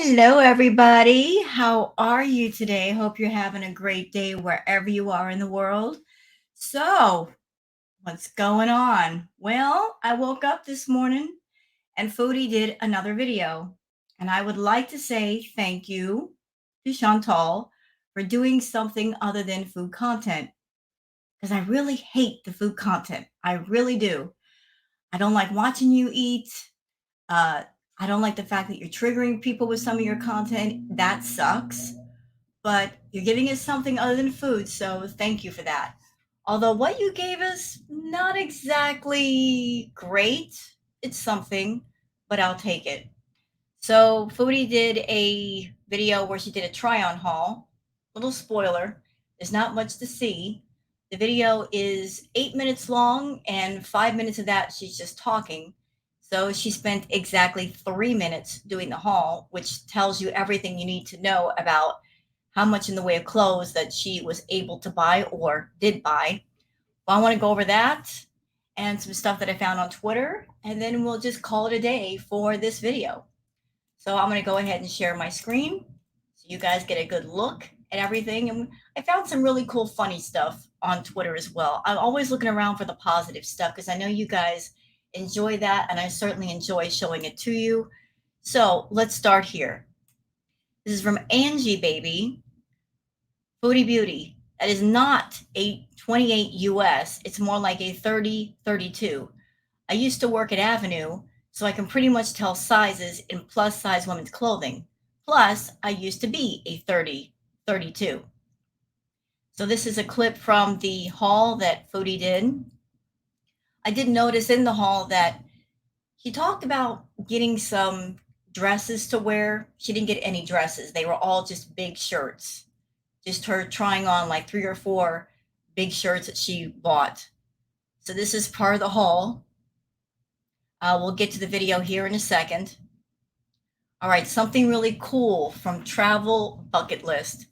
Hello, everybody. How are you today? Hope you're having a great day wherever you are in the world. So, what's going on? Well, I woke up this morning and Foodie did another video. And I would like to say thank you to Chantal for doing something other than food content because I really hate the food content. I really do. I don't like watching you eat. Uh, I don't like the fact that you're triggering people with some of your content. That sucks. But you're giving us something other than food, so thank you for that. Although what you gave us, not exactly great. It's something, but I'll take it. So Foodie did a video where she did a try-on haul. Little spoiler, there's not much to see. The video is 8 minutes long, and 5 minutes of that she's just talking. So she spent exactly 3 minutes doing the haul, which tells you everything you need to know about how much in the way of clothes that she was able to buy or did buy. Well, I want to go over that and some stuff that I found on Twitter, and then we'll just call it a day for this video. So I'm going to go ahead and share my screen so you guys get a good look at everything. And I found some really cool, funny stuff on Twitter as well. I'm always looking around for the positive stuff because I know you guys enjoy that, and I certainly enjoy showing it to you. So let's start here. This is from Angie Baby, Foodie Beauty. That is not a 28 US. It's more like a 30-32. I used to work at Avenue, so I can pretty much tell sizes in plus size women's clothing. Plus, I used to be a 30-32. So this is a clip from the haul that Foodie did. I did notice in the haul that she talked about getting some dresses to wear. She didn't get any dresses. They were all just big shirts. Just her trying on like 3 or 4 big shirts that she bought. So this is part of the haul. We'll get to the video here in a second. All right, something really cool from Travel Bucket List.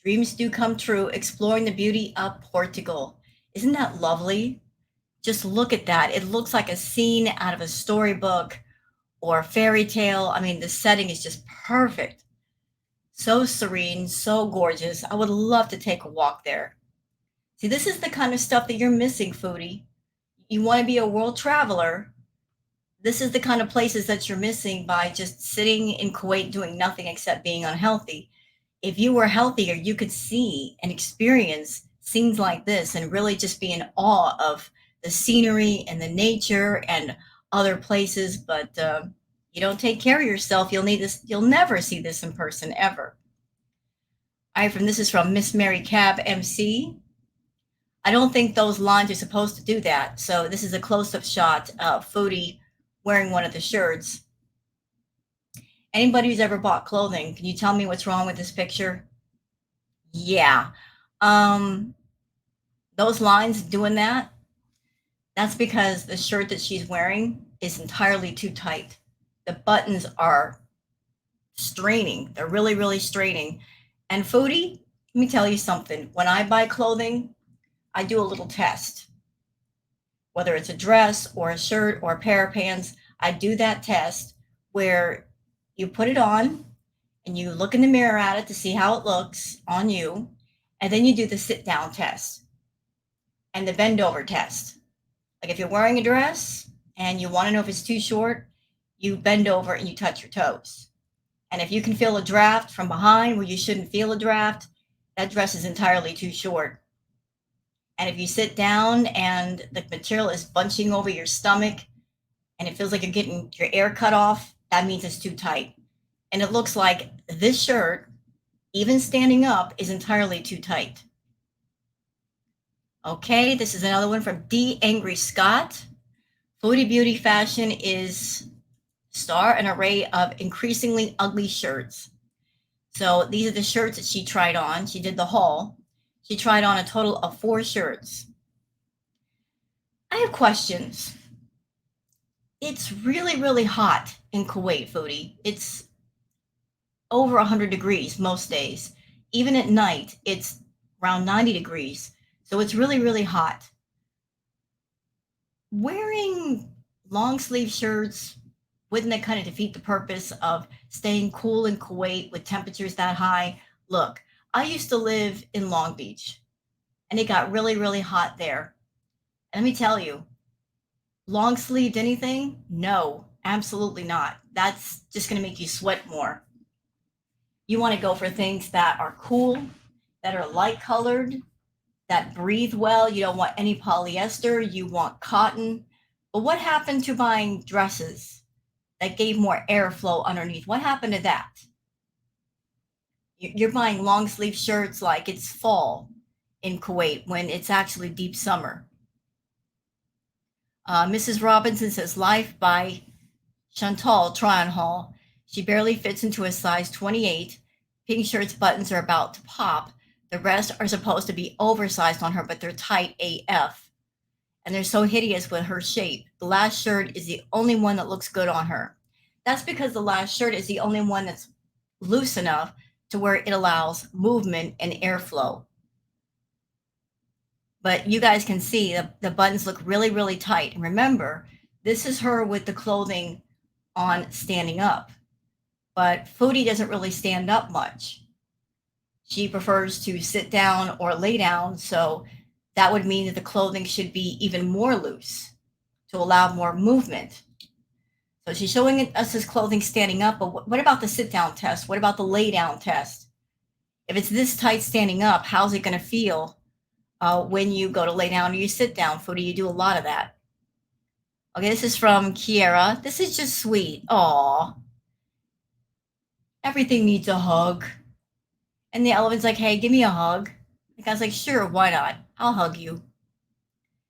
Dreams do come true, exploring the beauty of Portugal. Isn't that lovely? Just look at that. It looks like a scene out of a storybook or a fairy tale. I mean, the setting is just perfect. So serene, so gorgeous. I would love to take a walk there. See, this is the kind of stuff that you're missing, Foodie. You want to be a world traveler. This is the kind of places that you're missing by just sitting in Kuwait doing nothing except being unhealthy. If you were healthier, you could see and experience scenes like this and really just be in awe of the scenery and the nature and other places. But you don't take care of yourself, you'll need this. You'll never see this in person ever. All right, this is from Miss Mary Cab MC. I don't think those lines are supposed to do that. So this is a close-up shot of Foodie wearing one of the shirts. Anybody who's ever bought clothing, can you tell me what's wrong with this picture? Yeah. Those lines doing that, that's because the shirt that she's wearing is entirely too tight. The buttons are straining. They're really, really straining. And Foodie, let me tell you something. When I buy clothing, I do a little test. Whether it's a dress or a shirt or a pair of pants, I do that test where you put it on and you look in the mirror at it to see how it looks on you. And then you do the sit down test and the bend over test. Like if you're wearing a dress and you want to know if it's too short, you bend over and you touch your toes. And if you can feel a draft from behind where you shouldn't feel a draft, that dress is entirely too short. And if you sit down and the material is bunching over your stomach and it feels like you're getting your air cut off, that means it's too tight. And it looks like this shirt, even standing up, is entirely too tight. Okay, this is another one from D. Angry Scott. Foodie Beauty Fashion is star an array of increasingly ugly shirts. So these are the shirts that she tried on. She did the haul. She tried on a total of 4 shirts. I have questions. It's really, really hot in Kuwait, Foodie. It's over 100 degrees most days. Even at night, it's around 90 degrees. So it's really, really hot. Wearing long sleeve shirts Wouldn't that kind of defeat the purpose of staying cool in Kuwait with temperatures that high? Look, I used to live in Long Beach and it got really, really hot there. And let me tell you, long sleeved anything? No, absolutely not. That's just going to make you sweat more. You want to go for things that are cool, that are light colored, that breathe well. You don't want any polyester. You want cotton. But what happened to buying dresses that gave more airflow underneath? What happened to that? You're buying long sleeve shirts like it's fall in Kuwait when it's actually deep summer. Mrs. Robinson says, Life by Chantal Tryon Hall. She barely fits into a size 28. Pink shirt's buttons are about to pop. The rest are supposed to be oversized on her, but they're tight AF. And they're so hideous with her shape. The last shirt is the only one that looks good on her. That's because the last shirt is the only one that's loose enough to where it allows movement and airflow. But you guys can see the buttons look really, really tight. And remember, this is her with the clothing on standing up. But Foodie doesn't really stand up much. She prefers to sit down or lay down, so that would mean that the clothing should be even more loose to allow more movement. So she's showing us this clothing standing up, but what about the sit down test? What about the lay down test? If it's this tight standing up, how's it going to feel when you go to lay down or you sit down? Foodie, you do a lot of that. Okay, this is from Kiera. This is just sweet. Aw. Everything needs a hug. And the elephant's like, hey, give me a hug. The guy's like, sure, why not? I'll hug you.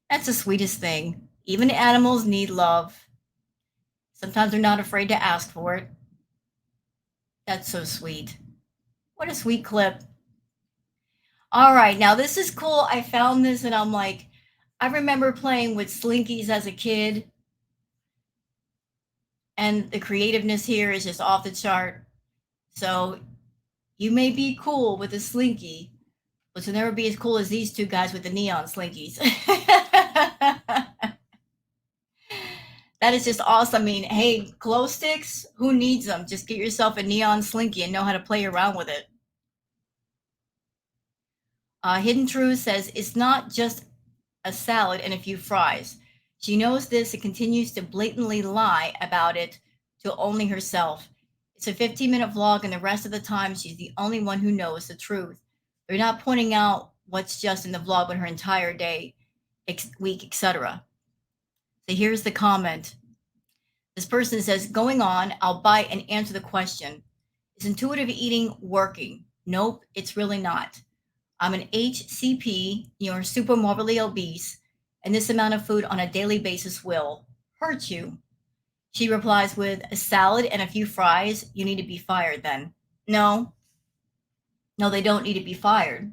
That's the sweetest thing. Even animals need love. Sometimes they're not afraid to ask for it. That's so sweet. What a sweet clip. All right, now this is cool. I found this and I'm like, I remember playing with Slinkies as a kid. And the creativeness here is just off the chart. So you may be cool with a Slinky, but you'll never be as cool as these two guys with the neon Slinkies. That is just awesome. I mean, hey, glow sticks, who needs them? Just get yourself a neon Slinky and know how to play around with it. Hidden Truth says, it's not just a salad and a few fries. She knows this and continues to blatantly lie about it to only herself. It's a 15-minute vlog, and the rest of the time, she's the only one who knows the truth. They're not pointing out what's just in the vlog, but her entire day, week, etc. So here's the comment. This person says, going on, I'll bite and answer the question. Is intuitive eating working? Nope, it's really not. I'm an HCP, you're super morbidly obese, and this amount of food on a daily basis will hurt you. She replies with, a salad and a few fries, you need to be fired then. No, they don't need to be fired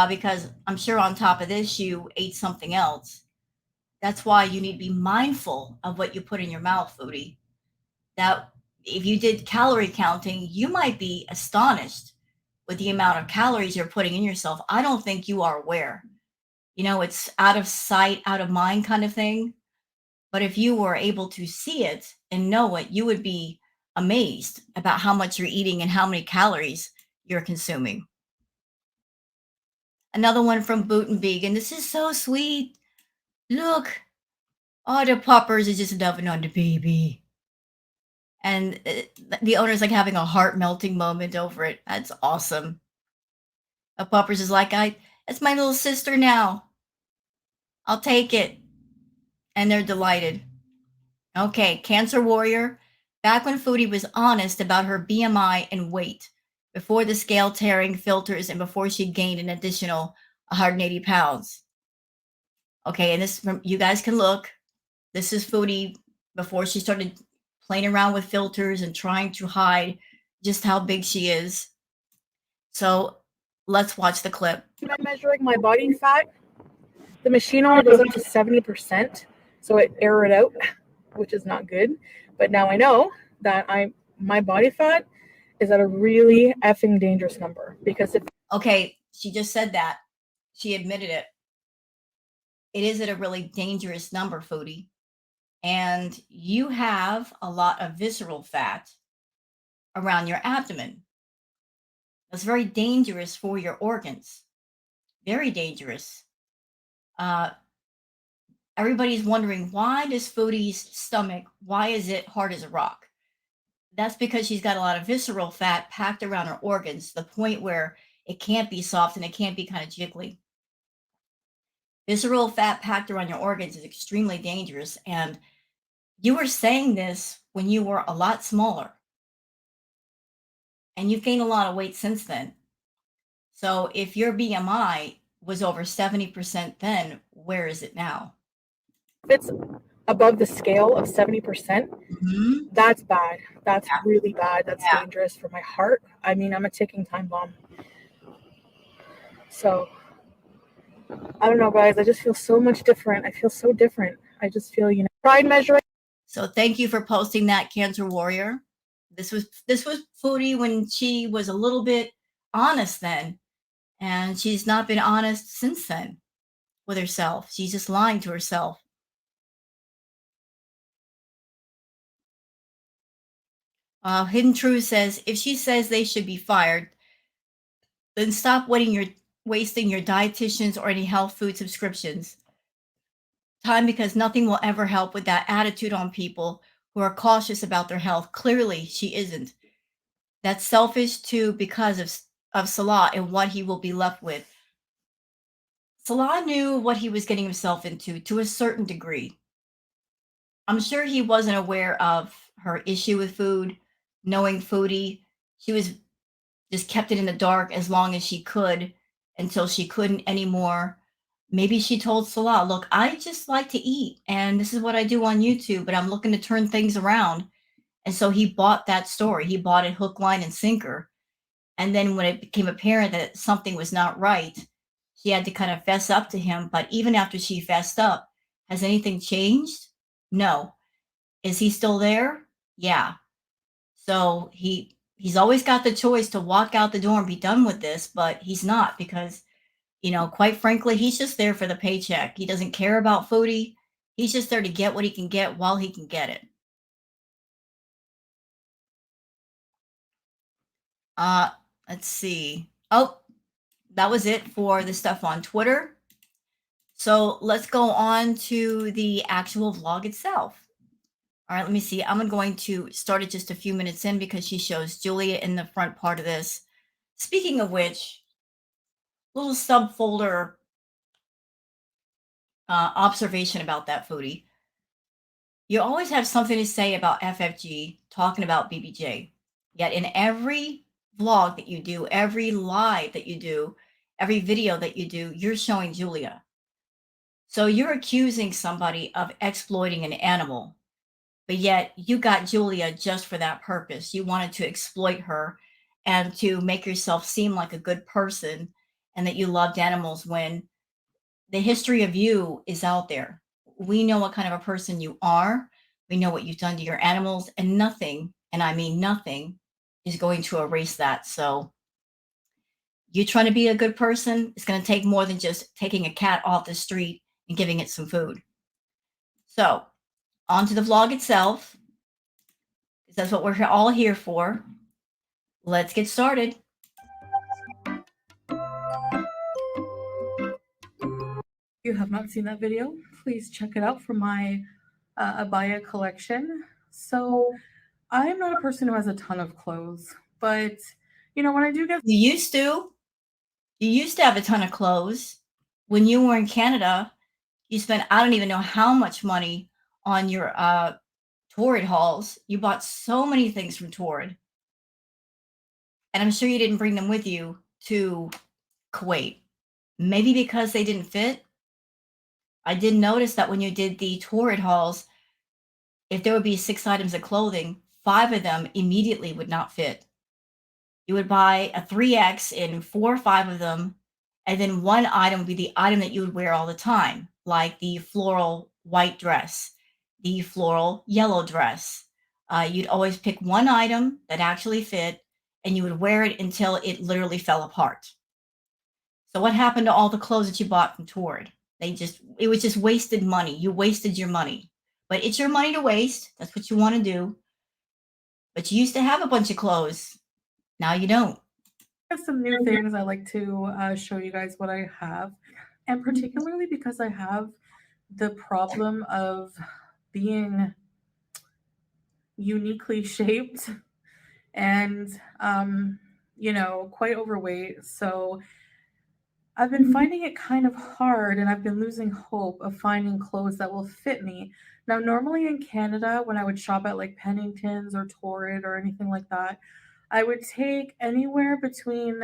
because I'm sure on top of this, you ate something else. That's why you need to be mindful of what you put in your mouth, Foodie. That if you did calorie counting, you might be astonished with the amount of calories you're putting in yourself. I don't think you are aware. You know, it's out of sight, out of mind kind of thing. But if you were able to see it and know it, you would be amazed about how much you're eating and how many calories you're consuming. Another one from Boot and Vegan. This is so sweet. Look. Oh, the puppers is just loving on the baby. And the owner's like having a heart melting moment over it. That's awesome. A puppers is like, it's my little sister now. I'll take it. And they're delighted. Okay, Cancer Warrior. Back when Foodie was honest about her BMI and weight, before the scale tearing filters and before she gained an additional 180 pounds. Okay, and this, you guys can look. This is Foodie before she started playing around with filters and trying to hide just how big she is. So let's watch the clip. When I'm measuring my body fat, the machine only goes up to 70%, so it error it out, which is not good. But now I know that my body fat is at a really effing dangerous number because if okay, she just said that. She admitted it. It is at a really dangerous number, Foodie. and you have a lot of visceral fat around your abdomen. That's very dangerous for your organs. Very dangerous. Uh, Everybody's wondering, why does Foodie's stomach, why is it hard as a rock? That's because she's got a lot of visceral fat packed around her organs to the point where it can't be soft and it can't be kind of jiggly. Visceral fat packed around your organs is extremely dangerous. And you were saying this when you were a lot smaller, and you've gained a lot of weight since then. So if your BMI was over 70% then, where is it now? If it's above the scale of 70%, Mhm. that's bad. That's Yeah, really bad. That's yeah. dangerous for my heart. I mean, I'm a ticking time bomb. So I don't know, guys. I just feel so much different. I feel so different. I just feel, pride measuring. So thank you for posting that, Cancer Warrior. This was Foodie when she was a little bit honest then, and she's not been honest since then with herself. She's just lying to herself. Hidden Truth says, if she says they should be fired, then stop wasting your dietitians or any health food subscriptions time, because nothing will ever help with that attitude on people who are cautious about their health. Clearly, she isn't. That's selfish too, because of Salah and what he will be left with. Salah knew what he was getting himself into to a certain degree. I'm sure he wasn't aware of her issue with food. Knowing Foodie, she was just kept it in the dark as long as she could until she couldn't anymore. Maybe she told Salah, look, I just like to eat and this is what I do on YouTube, but I'm looking to turn things around. And so he bought that story. He bought it hook, line, and sinker. And then when it became apparent that something was not right, she had to kind of fess up to him. But even after she fessed up, has anything changed? No. Is he still there? Yeah. So he's always got the choice to walk out the door and be done with this, but he's not, because, quite frankly, he's just there for the paycheck. He doesn't care about Foodie. He's just there to get what he can get while he can get it. Uh, let's see. Oh, that was it for the stuff on Twitter. So let's go on to the actual vlog itself. All right, let me see. I'm going to start it just a few minutes in because she shows Julia in the front part of this. Speaking of which, little subfolder observation about that, Foodie. You always have something to say about FFG, talking about BBJ. Yet in every vlog that you do, every live that you do, every video that you do, you're showing Julia. So you're accusing somebody of exploiting an animal, but yet you got Julia just for that purpose. You wanted to exploit her and to make yourself seem like a good person and that you loved animals, when the history of you is out there. We know what kind of a person you are. We know what you've done to your animals, and nothing, and I mean nothing, is going to erase that. So you trying to be a good person, it's going to take more than just taking a cat off the street and giving it some food. So on to the vlog itself, because that's what we're all here for. Let's get started. If you have not seen that video, please check it out from my Abaya collection. So I'm not a person who has a ton of clothes, but when I do get You used to have a ton of clothes. When you were in Canada, you spent, I don't even know how much money on your Torrid hauls. You bought so many things from Torrid. And I'm sure you didn't bring them with you to Kuwait. Maybe because they didn't fit. I did notice that when you did the Torrid hauls, if there would be 6 items of clothing, 5 of them immediately would not fit. You would buy a 3X in 4 or 5 of them, and then one item would be the item that you would wear all the time, like the floral white dress, the floral yellow dress. You'd always pick one item that actually fit, and you would wear it until it literally fell apart. So what happened to all the clothes that you bought from Torrid? It was just wasted money. You wasted your money. But it's your money to waste. That's what you want to do. But you used to have a bunch of clothes. Now you don't. I have some new things I like to show you guys what I have, and particularly because I have the problem of being uniquely shaped and quite overweight. So I've been finding it kind of hard, and I've been losing hope of finding clothes that will fit me. Now, normally in Canada, when I would shop at like Pennington's or Torrid or anything like that, I would take anywhere between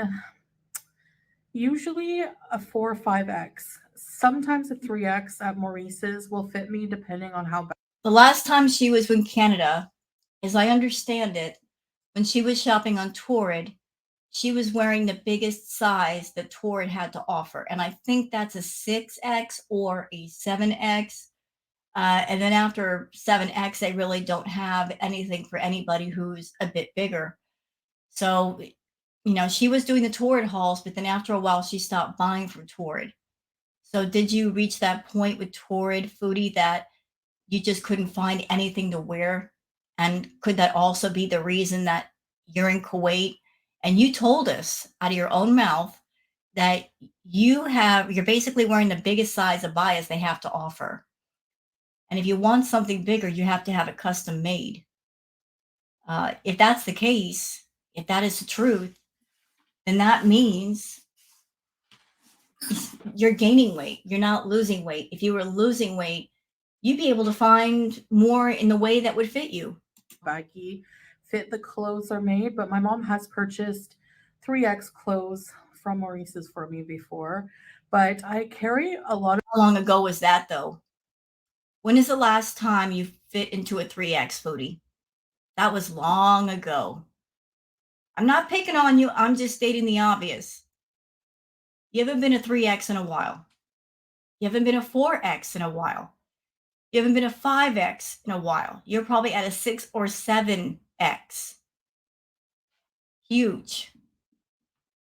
usually a 4 or 5X. Sometimes a 3X at Maurice's will fit me depending on how bad. The last time she was in Canada, as I understand it, when she was shopping on Torrid, she was wearing the biggest size that Torrid had to offer. And I think that's a 6X or a 7X. And then after 7X, they really don't have anything for anybody who's a bit bigger. So, she was doing the Torrid hauls, but then after a while, she stopped buying from Torrid. So, did you reach that point with Torrid, Foodie, that you just couldn't find anything to wear? And could that also be the reason that you're in Kuwait? And you told us out of your own mouth that you're basically wearing the biggest size of bias they have to offer. And if you want something bigger, you have to have it custom made. If that's the case, if that is the truth, then that means you're gaining weight. You're not losing weight. If you were losing weight, you'd be able to find more in the way that would fit you. Baggy fit the clothes are made, but my mom has purchased 3X clothes from Maurice's for me before. But I carry a lot of. How long ago was that, though? When is the last time you fit into a 3X, Foodie? That was long ago. I'm not picking on you. I'm just stating the obvious. You haven't been a 3X in a while. You haven't been a 4X in a while. You haven't been a 5X in a while. You're probably at a 6 or 7X. Huge.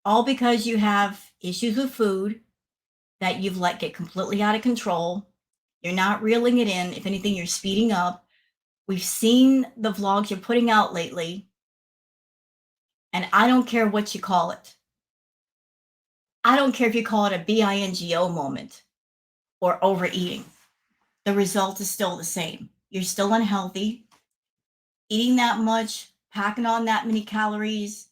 All because you have issues with food that you've let get completely out of control. You're not reeling it in. If anything, you're speeding up. We've seen the vlogs you're putting out lately, and I don't care what you call it. I don't care if you call it a bingo moment or overeating. The result is still the same. You're still unhealthy. Eating that much, packing on that many calories,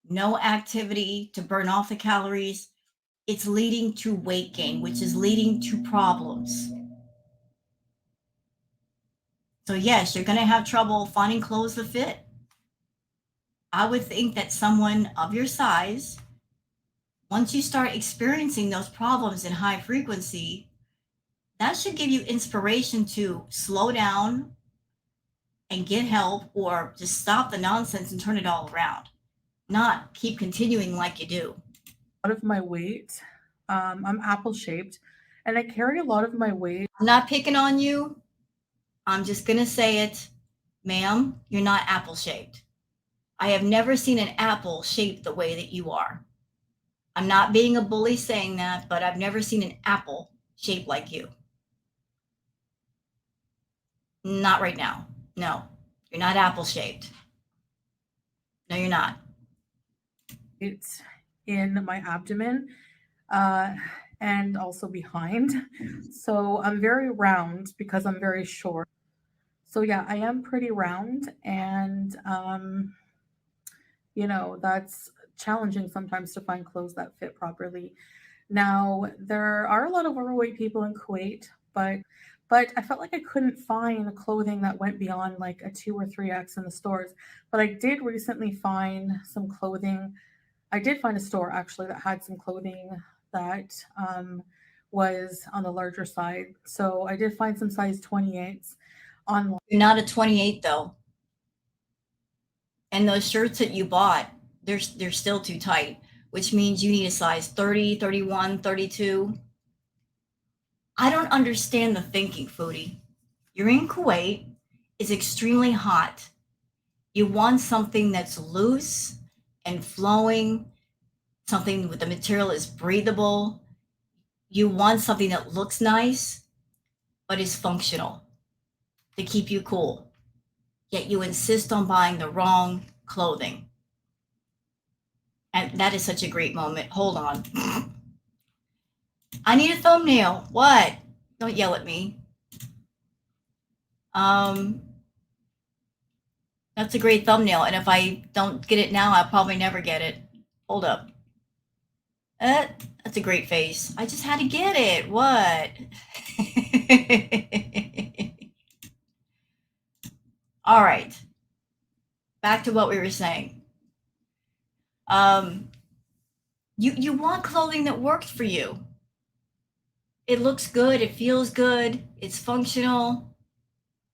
no activity to burn off the calories, it's leading to weight gain, which is leading to problems. So yes, you're going to have trouble finding clothes that fit. I would think that someone of your size, once you start experiencing those problems in high frequency, that should give you inspiration to slow down and get help, or just stop the nonsense and turn it all around, not keep continuing like you do. A lot of my weight. I'm apple shaped, and I carry a lot of my weight. I'm not picking on you. I'm just going to say it. Ma'am, you're not apple shaped. I have never seen an apple shaped the way that you are. I'm not being a bully saying that, but I've never seen an apple shaped like you. Not right now. No, you're not apple shaped. No, you're not. It's in my abdomen and also behind. So I'm very round because I'm very short. So yeah, I am pretty round, and that's challenging sometimes to find clothes that fit properly. Now, there are a lot of overweight people in Kuwait, but I felt like I couldn't find clothing that went beyond like a 2 or 3X in the stores. But I did recently find some clothing. I did find a store actually that had some clothing that was on the larger side. So I did find some size 28s online. You're not a 28 though. And those shirts that you bought, they're still too tight, which means you need a size 30, 31, 32. I don't understand the thinking, Foodie. You're in Kuwait. It's extremely hot. You want something that's loose and flowing, something with the material is breathable. You want something that looks nice, but is functional. to keep you cool, yet you insist on buying the wrong clothing. And that is such a great moment. Hold on. I need a thumbnail. What? Don't yell at me. Um, that's a great thumbnail. And if I don't get it now, I'll probably never get it. Hold up. That's a great face. I just had to get it. What? All right. Back to what we were saying. Um, you want clothing that works for you. It looks good. It feels good. It's functional.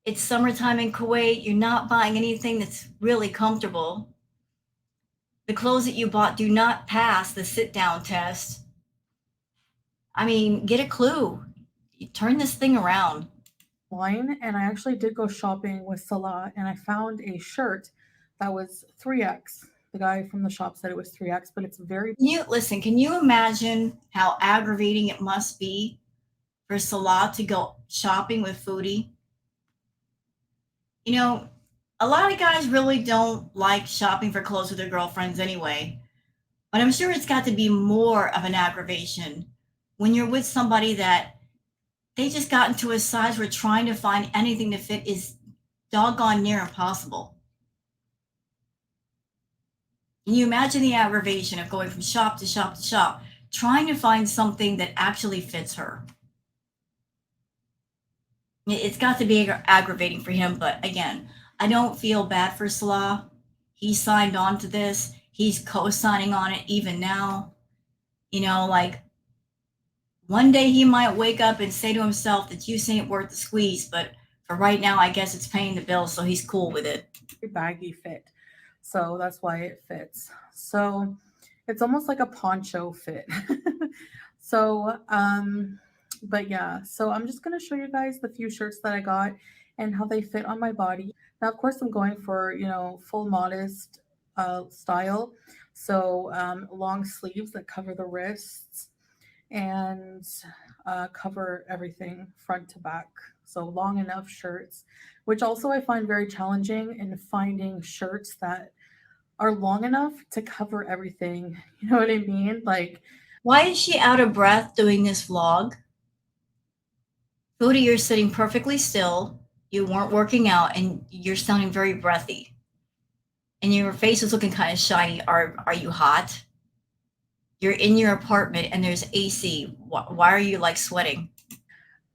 It's summertime in Kuwait. You're not buying anything that's really comfortable. The clothes that you bought do not pass the sit down test. I mean, get a clue. You turn this thing around. Line, and I actually did go shopping with Salah, and I found a shirt that was 3X. The guy from the shop said it was 3X, but it's very. Can you imagine how aggravating it must be for Salah to go shopping with Foodie? You know, a lot of guys really don't like shopping for clothes with their girlfriends anyway. But I'm sure it's got to be more of an aggravation when you're with somebody that they just got into a size where trying to find anything to fit is doggone near impossible. Can you imagine the aggravation of going from shop to shop to shop, trying to find something that actually fits her? It's got to be aggravating for him, but again, I don't feel bad for Salah. He signed on to this. He's co-signing on it even now. Like one day he might wake up and say to himself, the juice ain't worth the squeeze, but for right now, I guess it's paying the bill, so he's cool with it. Baggy fit. So that's why it fits. So it's almost like a poncho fit. so, but yeah, so I'm just going to show you guys the few shirts that I got and how they fit on my body. Now, of course, I'm going for, full modest style. So long sleeves that cover the wrists and cover everything front to back. So long enough shirts, which also I find very challenging in finding shirts that are long enough to cover everything. You know what I mean? Like, why is she out of breath doing this vlog? Foodie, you're sitting perfectly still. You weren't working out, and you're sounding very breathy. And your face is looking kind of shiny. Are you hot? You're in your apartment, and there's AC. Why are you like sweating?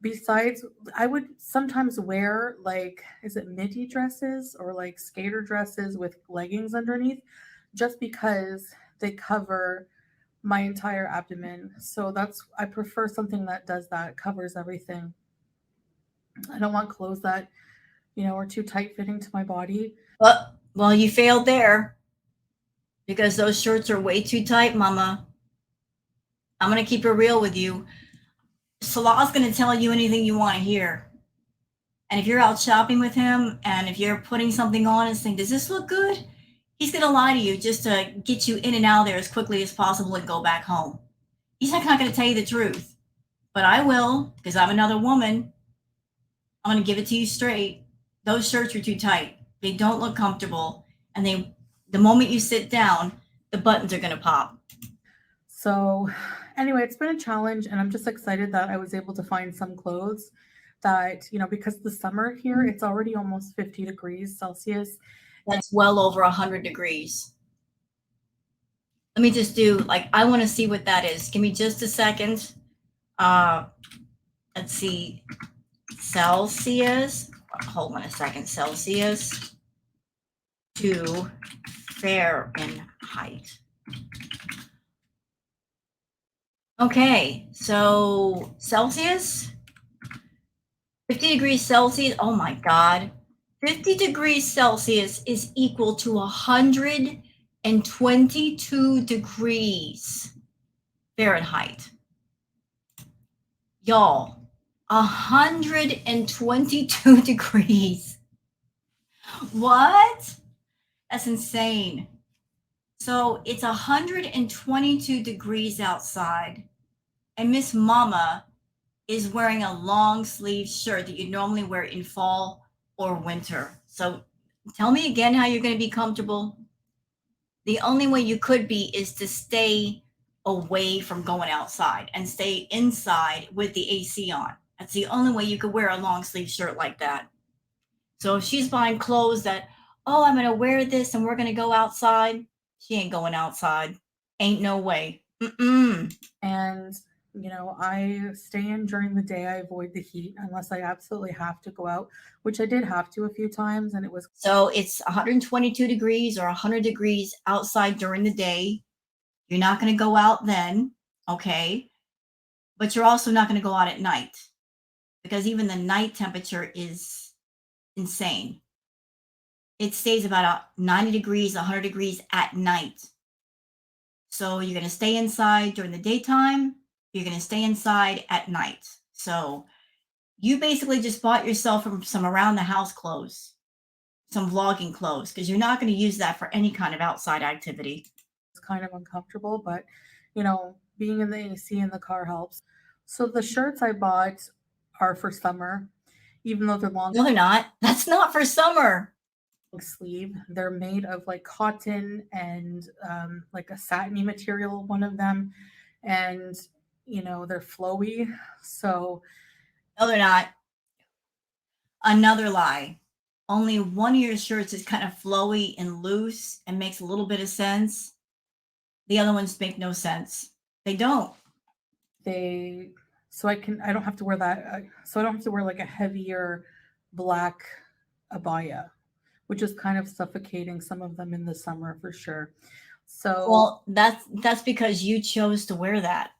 Besides, I would sometimes wear like, is it midi dresses or like skater dresses with leggings underneath, just because they cover my entire abdomen. So I prefer something that does that, covers everything. I don't want clothes that, are too tight fitting to my body. Well, you failed there because those shirts are way too tight, mama. I'm going to keep it real with you. Salah's going to tell you anything you want to hear. And if you're out shopping with him and if you're putting something on and saying, does this look good? He's going to lie to you just to get you in and out of there as quickly as possible and go back home. He's not going to tell you the truth. But I will, because I'm another woman. I'm going to give it to you straight. Those shirts are too tight. They don't look comfortable. And the moment you sit down, the buttons are going to pop. So anyway, it's been a challenge, and I'm just excited that I was able to find some clothes that, because the summer here, it's already almost 50 degrees Celsius. That's well over 100 degrees. Let me just do, I want to see what that is. Give me just a second. Let's see. Celsius. Hold on a second. Celsius to Fahrenheit. Okay, so Celsius, 50 degrees Celsius. Oh my God. 50 degrees Celsius is equal to 122 degrees Fahrenheit. Y'all, 122 degrees. What? That's insane. So it's 122 degrees outside, and Miss Mama is wearing a long sleeve shirt that you normally wear in fall or winter. So tell me again how you're going to be comfortable. The only way you could be is to stay away from going outside and stay inside with the AC on. That's the only way you could wear a long sleeve shirt like that. So if she's buying clothes that, oh, I'm going to wear this and we're going to go outside, she ain't going outside. Ain't no way. Mm-mm. And I stay in during the day. I avoid the heat unless I absolutely have to go out, which I did have to a few times, and it was So it's 122 degrees or 100 degrees outside during the day. You're not going to go out then, okay? But you're also not going to go out at night because even the night temperature is insane. It stays about 90 degrees, 100 degrees at night. So you're going to stay inside during the daytime. You're going to stay inside at night. So you basically just bought yourself some around the house clothes, some vlogging clothes, because you're not going to use that for any kind of outside activity. kind of uncomfortable, but being in the AC in the car helps. So the shirts I bought are for summer, even though they're long No, they're not. That's not for summer. sleeve. They're made of like cotton and like a satiny material, one of them, and they're flowy. So No, they're not. Another lie. Only one of your shirts is kind of flowy and loose and makes a little bit of sense. The other ones make no sense. They don't. they I don't have to wear that, so I don't have to wear like a heavier black abaya, which is kind of suffocating some of them in the summer for sure. So Well, that's because you chose to wear that.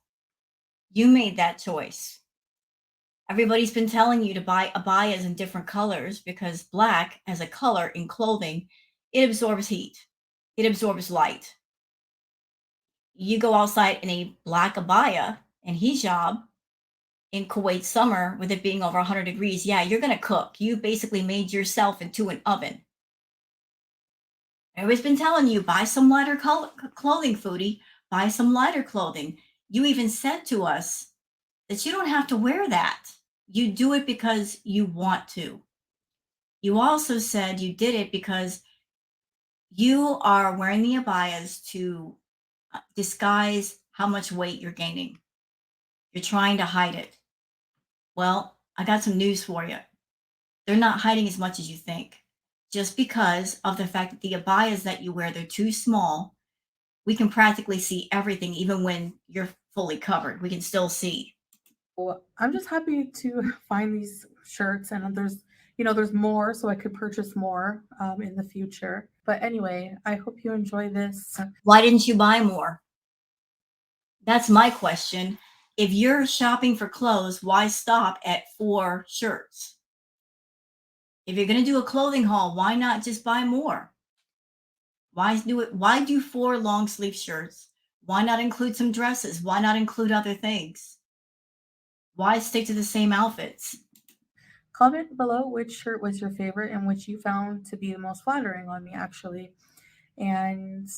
You made that choice. Everybody's been telling you to buy abayas in different colors because black as a color in clothing, it absorbs heat. It absorbs light. You go outside in a black abaya and hijab in Kuwait summer with it being over 100 degrees, yeah, you're going to cook. You basically made yourself into an oven. Everybody's been telling you, buy some lighter clothing, foodie, buy some lighter clothing. You even said to us that you don't have to wear that. You do it because you want to. You also said you did it because you are wearing the abayas to disguise how much weight you're gaining. You're trying to hide it. Well, I got some news for you. They're not hiding as much as you think. Just because of the fact that the abayas that you wear, they're too small, we can practically see everything, even when you're fully covered. We can still see. I'm just happy to find these shirts, and there's more, so I could purchase more in the future. But anyway, I hope you enjoy this. Why didn't you buy more? That's my question. If you're shopping for clothes, why stop at 4 shirts? If you're going to do a clothing haul, why not just buy more? Why do it? Why do 4 long sleeve shirts? Why not include some dresses? Why not include other things? Why stick to the same outfits? Comment below which shirt was your favorite and which you found to be the most flattering on me, actually. And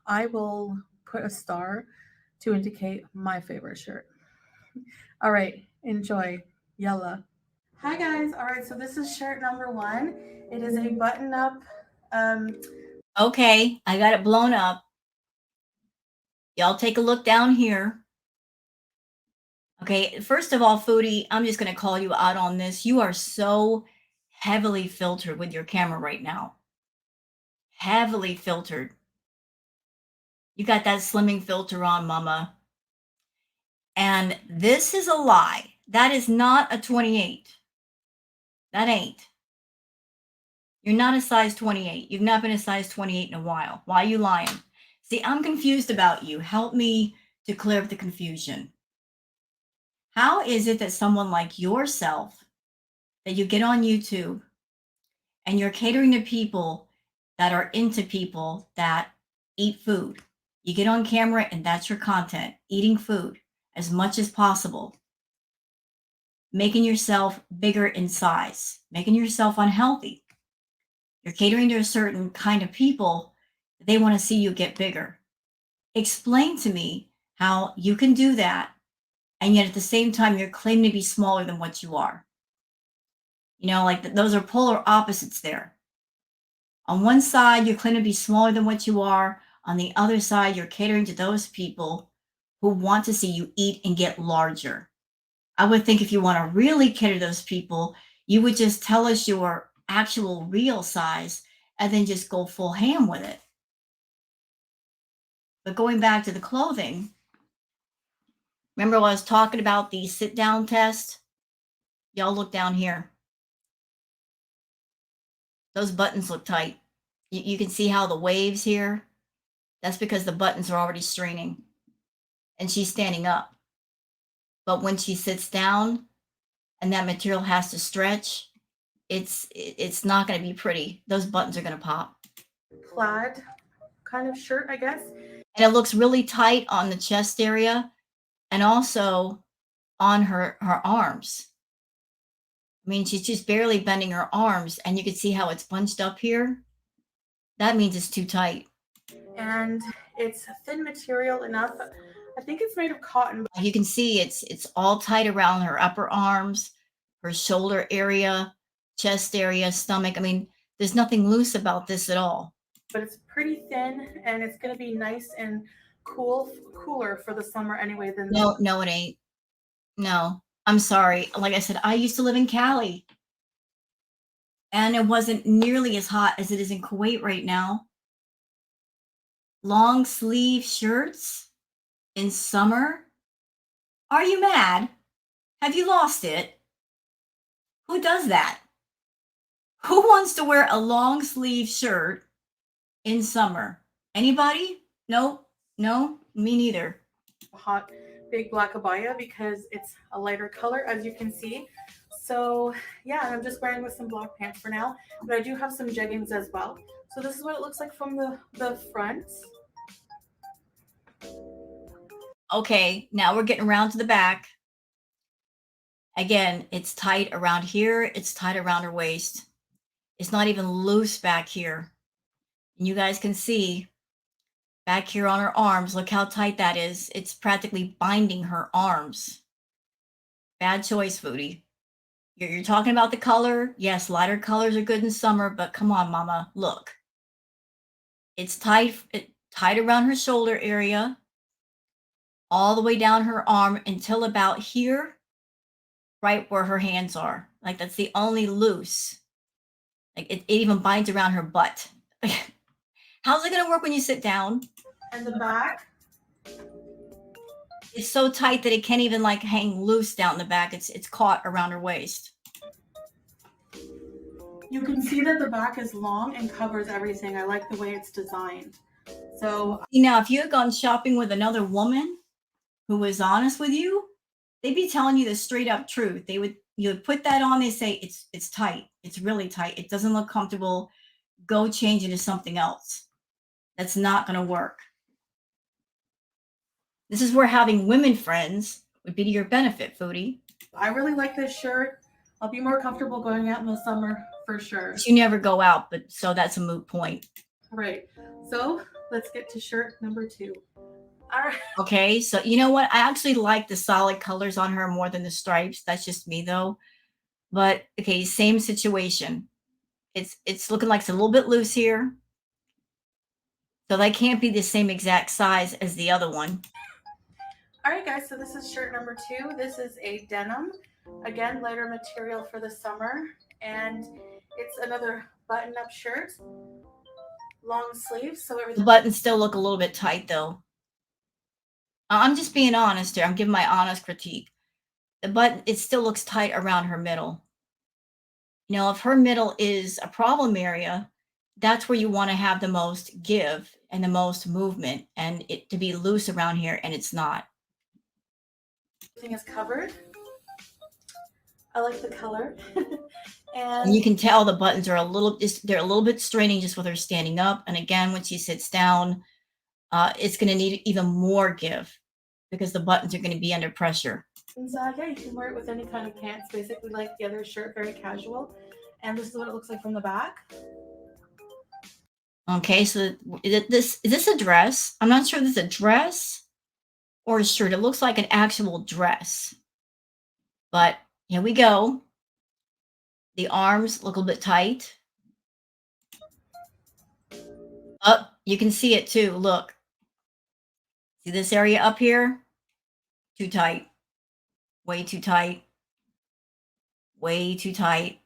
I will put a star to indicate my favorite shirt. All right, enjoy. Yalla. Hi guys. All right, so this is shirt number 1. It is a button-up. Um, Okay, I got it blown up. Y'all take a look down here. Okay, first of all, Foodie, I'm just going to call you out on this. You are so heavily filtered with your camera right now. Heavily filtered. You got that slimming filter on, mama. And this is a lie. That is not a 28. That ain't. You're not a size 28. You've not been a size 28 in a while. Why are you lying? See, I'm confused about you. Help me to clear up the confusion. How is it that someone like yourself, that you get on YouTube and you're catering to people that are into people that eat food? You get on camera and that's your content, eating food as much as possible, making yourself bigger in size, making yourself unhealthy. You're catering to a certain kind of people. They want to see you get bigger. Explain to me how you can do that, and yet at the same time, you're claiming to be smaller than what you are. You know, like those are polar opposites there. On one side, you're claiming to be smaller than what you are. On the other side, you're catering to those people who want to see you eat and get larger. I would think if you want to really cater to those people, you would just tell us your actual real size and then just go full ham with it. But going back to the clothing, remember when I was talking about the sit down test? Y'all look down here. Those buttons look tight. You can see how the waves here, that's because the buttons are already straining and she's standing up. But when she sits down and that material has to stretch, it's not going to be pretty. Those buttons are going to pop. Plaid kind of shirt, I guess. And it looks really tight on the chest area and also on her arms. I mean, she's just barely bending her arms, and you can see how it's bunched up here. That means it's too tight. And it's thin material enough. I think it's made of cotton. You can see it's all tight around her upper arms, her shoulder area, chest area, stomach. I mean, there's nothing loose about this at all. But it's pretty thin, and it's going to be nice and cooler for the summer anyway. No, it ain't. No, I'm sorry. Like I said, I used to live in Cali, and it wasn't nearly as hot as it is in Kuwait right now. Long sleeve shirts in summer? Are you mad? Have you lost it? Who does that? Who wants to wear a long sleeve shirt in summer? Anybody? Nope. No, me neither. Hot big black abaya because it's a lighter color, as you can see. So yeah, I'm just wearing with some black pants for now, but I do have some jeggings as well. So this is what it looks like from the front. Okay, now we're getting around to the back. Again, it's tight around here. It's tight around her waist. It's not even loose back here. And you guys can see back here on her arms, look how tight that is. It's practically binding her arms. Bad choice, Foodie. You're talking about the color. Yes, lighter colors are good in summer, but come on, mama, look. It's tight around her shoulder area, all the way down her arm until about here, right where her hands are. Like that's the only loose. Like it even binds around her butt. How's it gonna work when you sit down? And the back, it's so tight that it can't even like hang loose down the back. It's caught around her waist. You can see that the back is long and covers everything. I like the way it's designed. So now, if you had gone shopping with another woman who was honest with you, they'd be telling you the straight up truth. You would put that on. They say it's tight. It's really tight. It doesn't look comfortable. Go change into something else. That's not going to work. This is where having women friends would be to your benefit, Foodie. I really like this shirt. I'll be more comfortable going out in the summer for sure. But you never go out, but so that's a moot point. Right. So let's get to shirt number 2. All right. Okay, so you know what? I actually like the solid colors on her more than the stripes. That's just me though. But okay, same situation. It's looking like it's a little bit loose here. So that can't be the same exact size as the other one. All right, guys, so this is shirt number 2. This is a denim. Again, lighter material for the summer. And it's another button-up shirt. Long sleeves, so the buttons still look a little bit tight though. I'm just being honest here. I'm giving my honest critique. The button, it still looks tight around her middle. You know, if her middle is a problem area, that's where you want to have the most give and the most movement, and it to be loose around here, and it's not. Everything is covered. I like the color. And you can tell the buttons are they're a little bit straining just with her standing up. And again, when she sits down, it's going to need even more give because the buttons are going to be under pressure. And so, yeah, you can wear it with any kind of pants, basically like the other shirt, very casual. And this is what it looks like from the back. Okay, so is this a dress? I'm not sure if this is a dress or a shirt. It looks like an actual dress. But here we go. The arms look a little bit tight. Up, you can see it too. Look. See this area up here? Too tight. Way too tight. Way too tight.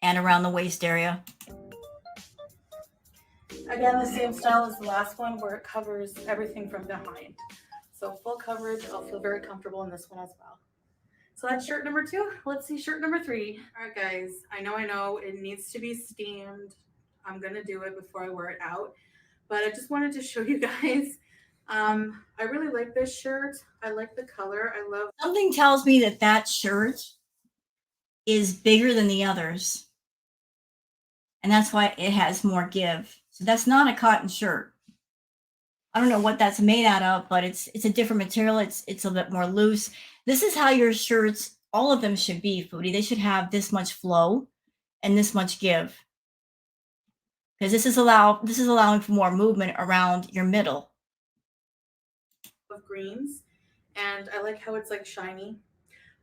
And around the waist area. Again, the same style as the last one where it covers everything from behind. So full coverage, I'll feel very comfortable in this one as well. So that's shirt number 2. Let's see shirt number 3. All right, guys, I know it needs to be steamed. I'm going to do it before I wear it out. But I just wanted to show you guys. I really like this shirt. I like the color. I love. Something tells me that that shirt is bigger than the others. And that's why it has more give. So that's not a cotton shirt. I don't know what that's made out of, but it's a different material. It's a bit more loose. This is how your shirts, all of them should be, Foodie. They should have this much flow and this much give. Because this is allowing for more movement around your middle. Of greens, and I like how it's like shiny.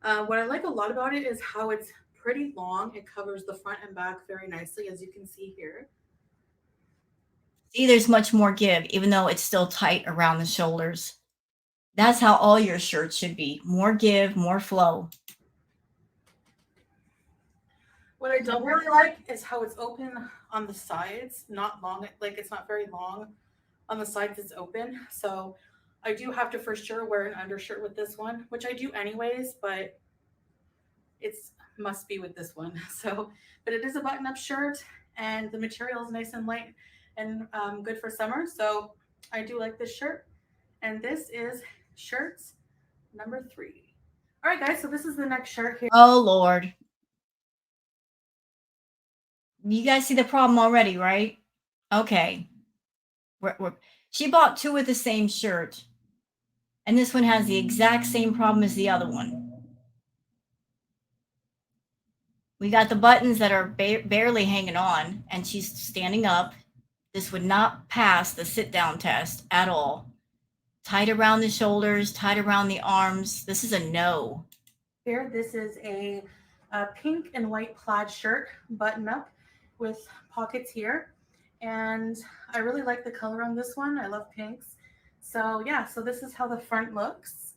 What I like a lot about it is how it's pretty long. It covers the front and back very nicely, as you can see here. See, there's much more give, even though it's still tight around the shoulders. That's how all your shirts should be. More give, more flow. What I don't really like is how it's open on the sides, not long, like it's not very long on the sides, it's open. So I do have to for sure wear an undershirt with this one, which I do anyways, but it's must be with this one. So, but it is a button up shirt and the material is nice and light and good for summer. So I do like this shirt. And this is shirts number 3. All right, guys, so this is the next shirt here. Oh, Lord. You guys see the problem already, right? Okay. She bought 2 with the same shirt. And this one has the exact same problem as the other one. We got the buttons that are barely hanging on, and she's standing up. This would not pass the sit-down test at all. Tight around the shoulders, tight around the arms. This is a no. Here, this is a pink and white plaid shirt, button up with pockets here. And I really like the color on this one. I love pinks. So yeah, so this is how the front looks.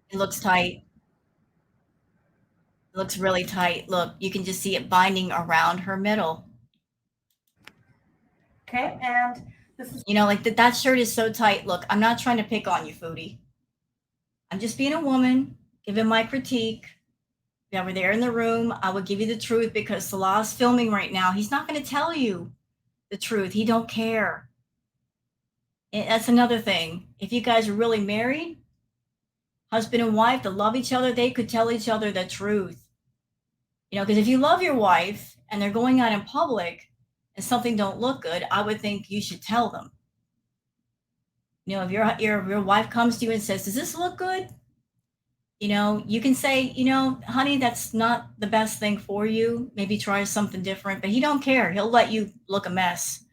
It looks tight. It looks really tight. Look, you can just see it binding around her middle. Okay, and this is, you know, like that shirt is so tight. Look, I'm not trying to pick on you, Foodie. I'm just being a woman, giving my critique. If I were there in the room, I would give you the truth because Salah's filming right now. He's not going to tell you the truth. He don't care. And that's another thing. If you guys are really married, husband and wife, to love each other, they could tell each other the truth. You know, because if you love your wife and they're going out in public and something don't look good, I would think you should tell them. You know, if your wife comes to you and says, "Does this look good?" You know, you can say, "You know, honey, that's not the best thing for you. Maybe try something different." But he don't care. He'll let you look a mess.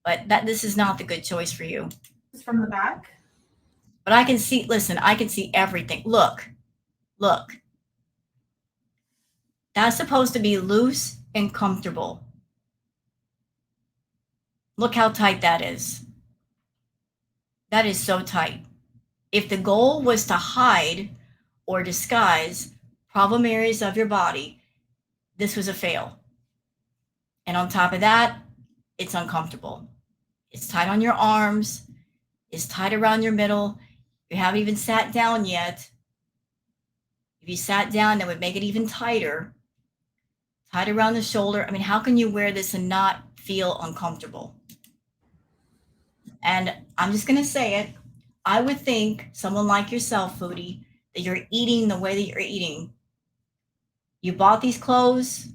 But this is not the good choice for you. this is from the back. But I can see, listen, I can see everything. Look. That's supposed to be loose and comfortable. Look how tight that is. That is so tight. If the goal was to hide or disguise problem areas of your body, this was a fail. And on top of that, it's uncomfortable. It's tight on your arms. It's tight around your middle. You haven't even sat down yet. If you sat down, that would make it even tighter. Tight around the shoulder. I mean, how can you wear this and not feel uncomfortable? And I'm just going to say it. I would think someone like yourself, Foodie, that you're eating the way that you're eating. You bought these clothes.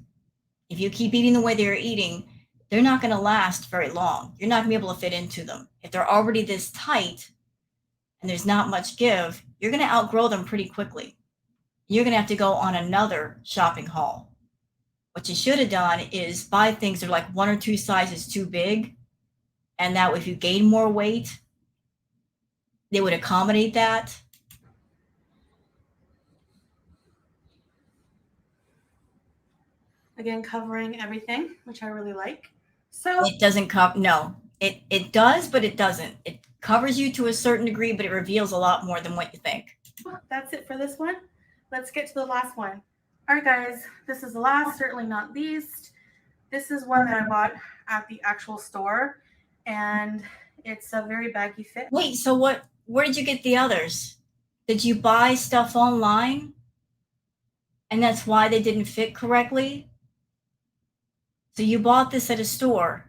If you keep eating the way they're eating, they're not going to last very long. You're not going to be able to fit into them. If they're already this tight and there's not much give, you're going to outgrow them pretty quickly. You're going to have to go on another shopping haul. What you should have done is buy things that are like 1 or 2 sizes too big. And that if you gain more weight, they would accommodate that. Again, covering everything, which I really like. So It doesn't cover, no, it does, but it doesn't. It covers you to a certain degree, but it reveals a lot more than what you think. that's it for this one. Let's get to the last one. All right, guys, this is the last, certainly not least. This is one that I bought at the actual store, and it's a very baggy fit. Wait, so what? Where did you get the others? Did you buy stuff online, and that's why they didn't fit correctly? So you bought this at a store,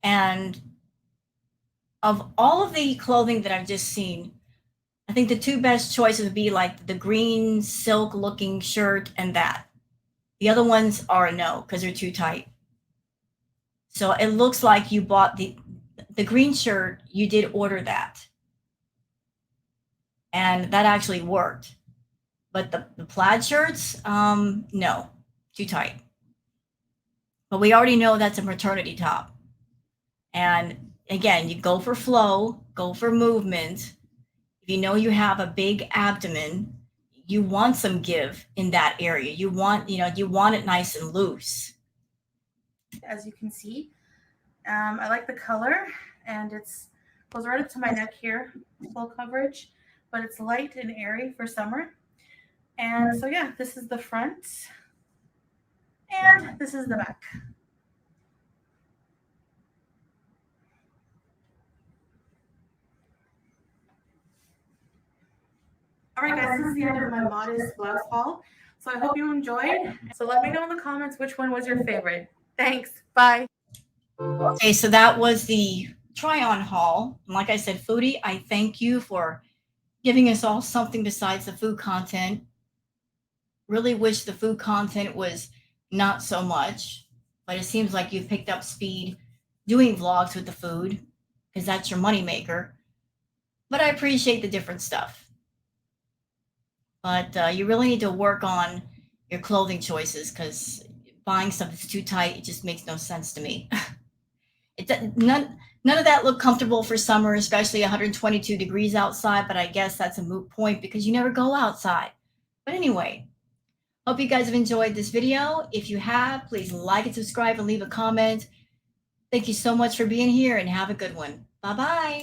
and of all of the clothing that I've just seen, I think the two best choices would be like the green silk looking shirt and that. The other ones are a no because they're too tight. So it looks like you bought the green shirt, you did order that. And that actually worked. But the plaid shirts, no, too tight. But we already know that's a maternity top. And again, you go for flow, go for movement. If you know you have a big abdomen, you want some give in that area. You want, you want it nice and loose. As you can see, I like the color, and it's goes right up to my neck here, full coverage, but it's light and airy for summer. And so yeah, this is the front, and this is the back. All right, guys, this is the end of my modest blouse haul. So I hope you enjoyed. So let me know in the comments which one was your favorite. Thanks. Bye. Okay, so that was the try on haul. And like I said, Foodie, I thank you for giving us all something besides the food content. Really wish the food content was not so much, but it seems like you've picked up speed doing vlogs with the food because that's your moneymaker. But I appreciate the different stuff. But you really need to work on your clothing choices because buying stuff that's too tight, it just makes no sense to me. None of that looked comfortable for summer, especially 122 degrees outside, but I guess that's a moot point because you never go outside. But anyway, hope you guys have enjoyed this video. If you have, please like and subscribe and leave a comment. Thank you so much for being here and have a good one. Bye-bye.